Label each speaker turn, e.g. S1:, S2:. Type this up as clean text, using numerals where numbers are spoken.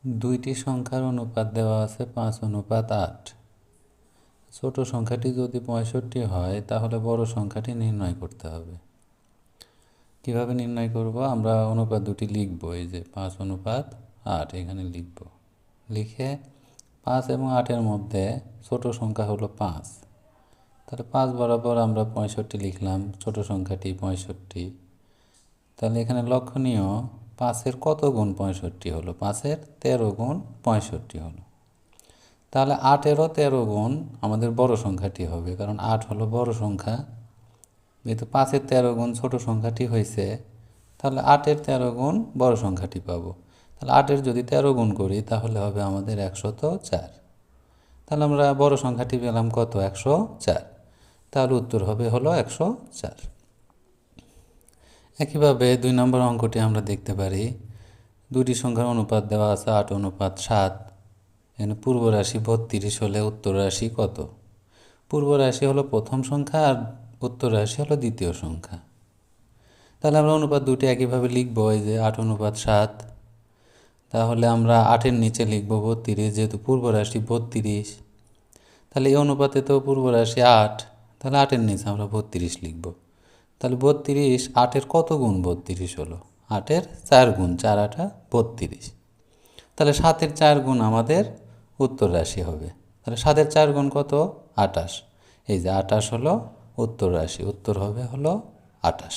S1: দুইটি সংখ্যার অনুপাত দেওয়া আছে 5:8। ছোট সংখ্যাটি যদি 65 হয় তাহলে বড় সংখ্যাটি নির্ণয় করতে হবে। কিভাবে নির্ণয় করব? আমরা অনুপাত দুটি লিখব, এই যে 5:8 এখানে লিখব। লিখে 5 এবং 8-এর মধ্যে ছোট সংখ্যা হলো 5, তাহলে 5 বরাবর আমরা 65 লিখলাম, ছোট সংখ্যাটি 65। তাহলে এখানে লক্ষণীয় 5-এর কত গুণ 65 হলো? 5-এর 13 গুণ 65 হলো। তাহলে 8-এরও 13 গুণ আমাদের বড় সংখ্যাটি হবে, কারণ 8 হলো বড় সংখ্যা। যেহেতু 5-এর 13 গুণ ছোট সংখ্যাটি হয়েছে, তাহলে 8-এর 13 গুণ বড় সংখ্যাটি পাবো। তাহলে 8-এর যদি 13 গুণ করি তাহলে হবে আমাদের 104। তাহলে আমরা বড় সংখ্যাটি পেলাম কত? 104। তাহলে উত্তর হলো 104। একইভাবে 2 নম্বর অঙ্কটি আমরা দেখতে পারি। দুটি সংখ্যার অনুপাত দেওয়া আছে 8:7। এখানে পূর্ব রাশি 32 হলে উত্তর রাশি কত? পূর্ব রাশি হলো প্রথম সংখ্যা আর উত্তর রাশি হলো দ্বিতীয় সংখ্যা। তাহলে আমরা অনুপাত দুটি একইভাবে লিখব, এই যে 8:7। তাহলে আমরা 8-এর নিচে লিখব 32, যেহেতু পূর্ব রাশি 32। তাহলে এই অনুপাতে তো পূর্ব রাশি 8, তাহলে 8-এর নিচে আমরা 32 লিখব। তাহলে 32, 8-এর কত গুণ 32 হলো? 8-এর 4 গুণ, 4-8 32। তাহলে 7-এর 4 গুণ আমাদের উত্তর রাশি হবে। তাহলে 7-এর 4 গুণ কত? 28। এই যে 28 হলো উত্তর রাশি, উত্তর হলো 28।